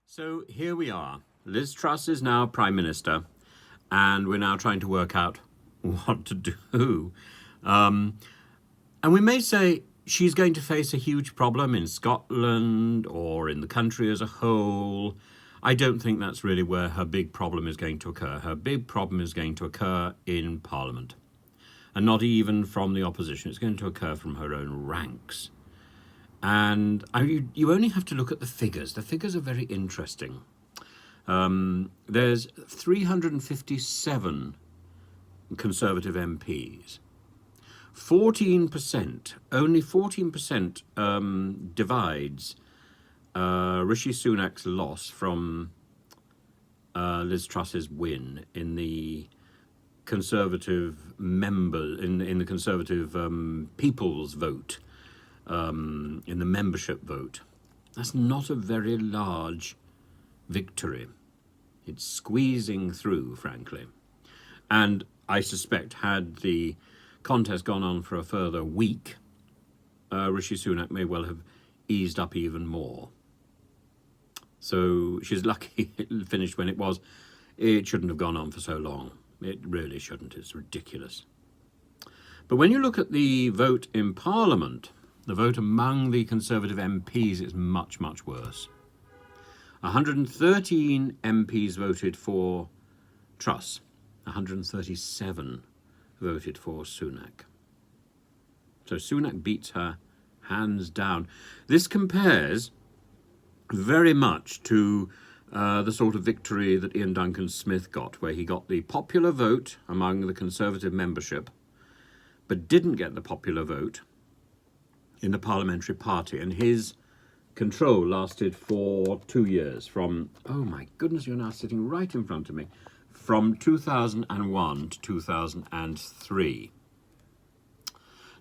So here we are. Liz Truss is now Prime Minister, and we're now trying to work out what to do. And we may say she's going to face a huge problem in Scotland or in the country as a whole. I don't think that's really where her big problem is going to occur. Her big problem is going to occur in Parliament, and not even from the opposition. It's going to occur from her own ranks. And you only have to look at the figures. The figures are very interesting. There's 357 Conservative MPs. 14%, only 14% divides Rishi Sunak's loss from Liz Truss's win in the Conservative in the Conservative People's vote. In the membership vote. That's not a very large victory. It's squeezing through, frankly. And I suspect had the contest gone on for a further week, Rishi Sunak may well have eased up even more. So she's lucky it finished when it was. It shouldn't have gone on for so long. It really shouldn't. It's ridiculous. But when you look at the vote in Parliament, the vote among the Conservative MPs is much, much worse. 113 MPs voted for Truss. 137 voted for Sunak. So Sunak beats her hands down. This compares very much to the sort of victory that Ian Duncan Smith got, where he got the popular vote among the Conservative membership, but didn't get the popular vote in the parliamentary party, and his control lasted for 2 years, from, oh my goodness, you're now sitting right in front of me, from 2001 to 2003.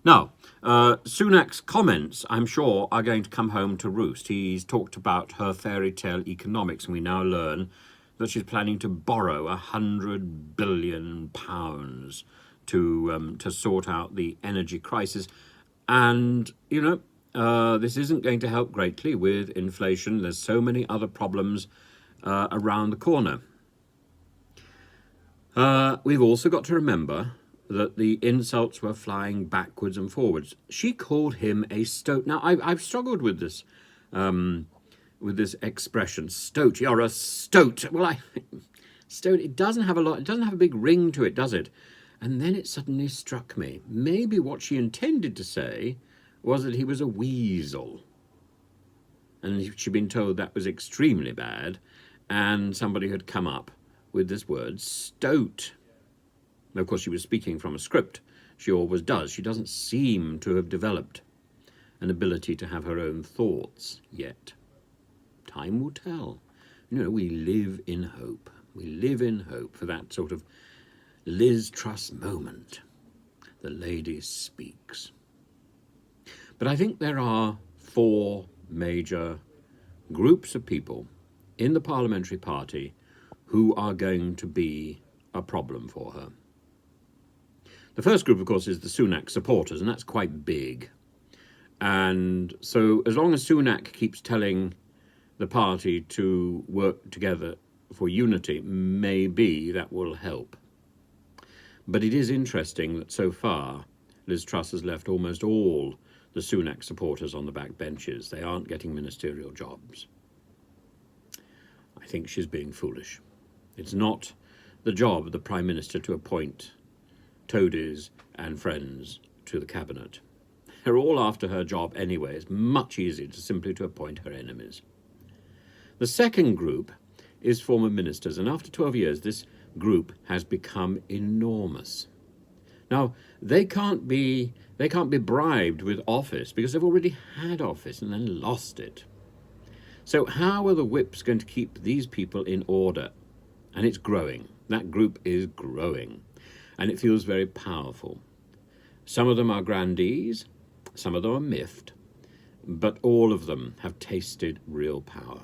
Now, Sunak's comments, I'm sure, are going to come home to roost. He's talked about her fairy tale economics, and we now learn that she's planning to borrow £100 billion to sort out the energy crisis. And, this isn't going to help greatly with inflation. There's so many other problems around the corner. We've also got to remember that the insults were flying backwards and forwards. She called him a stoat. Now, I've struggled with this expression, stoat. You're a stoat. Well, stoat, it doesn't have a big ring to it, does it? And then it suddenly struck me. Maybe what she intended to say was that he was a weasel. And she'd been told that was extremely bad, and somebody had come up with this word, stoat. Now, of course, she was speaking from a script. She always does. She doesn't seem to have developed an ability to have her own thoughts yet. Time will tell. We live in hope. We live in hope for that sort of Liz Truss moment. The lady speaks. But I think there are 4 major groups of people in the parliamentary party who are going to be a problem for her. The first group, of course, is the Sunak supporters, and that's quite big. And so as long as Sunak keeps telling the party to work together for unity, maybe that will help. But it is interesting that so far Liz Truss has left almost all the Sunak supporters on the back benches. They aren't getting ministerial jobs. I think she's being foolish. It's not the job of the Prime Minister to appoint toadies and friends to the cabinet. They're all after her job anyway. It's much easier to appoint her enemies. The second group is former ministers, and after 12 years, this group has become enormous. Now, they can't be bribed with office because they've already had office and then lost it. So how are the whips going to keep these people in order? And it's growing. That group is growing, and it feels very powerful. Some of them are grandees, some of them are miffed, but all of them have tasted real power.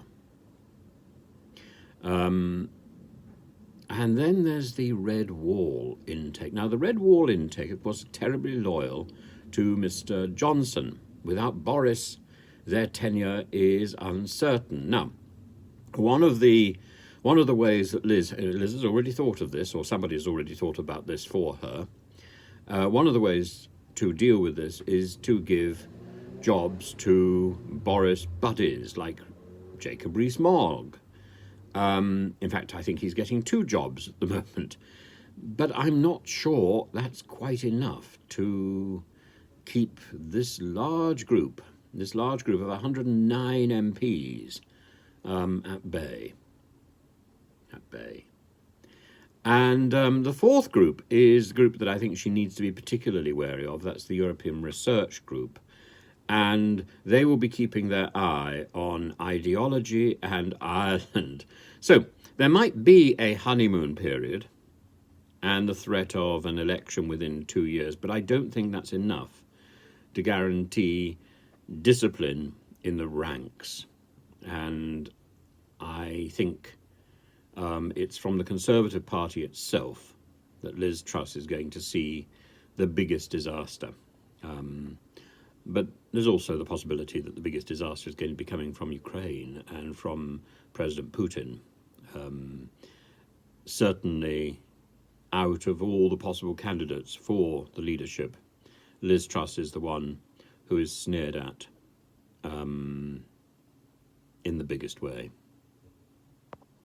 And then there's the Red Wall intake. Now, the Red Wall intake, of course, is terribly loyal to Mr. Johnson. Without Boris, their tenure is uncertain. Now, One of the ways that Liz has already thought of this, or somebody has already thought about this for her. One of the ways to deal with this is to give jobs to Boris buddies like Jacob Rees-Mogg. In fact, I think he's getting 2 jobs at the moment. But I'm not sure that's quite enough to keep this large group of 109 MPs at bay. And the fourth group is the group that I think she needs to be particularly wary of. That's the European Research Group. And they will be keeping their eye on ideology and Ireland. So there might be a honeymoon period and the threat of an election within 2 years, but I don't think that's enough to guarantee discipline in the ranks. And I think it's from the Conservative Party itself that Liz Truss is going to see the biggest disaster. But there's also the possibility that the biggest disaster is going to be coming from Ukraine and from President Putin. Certainly, out of all the possible candidates for the leadership, Liz Truss is the one who is sneered at in the biggest way.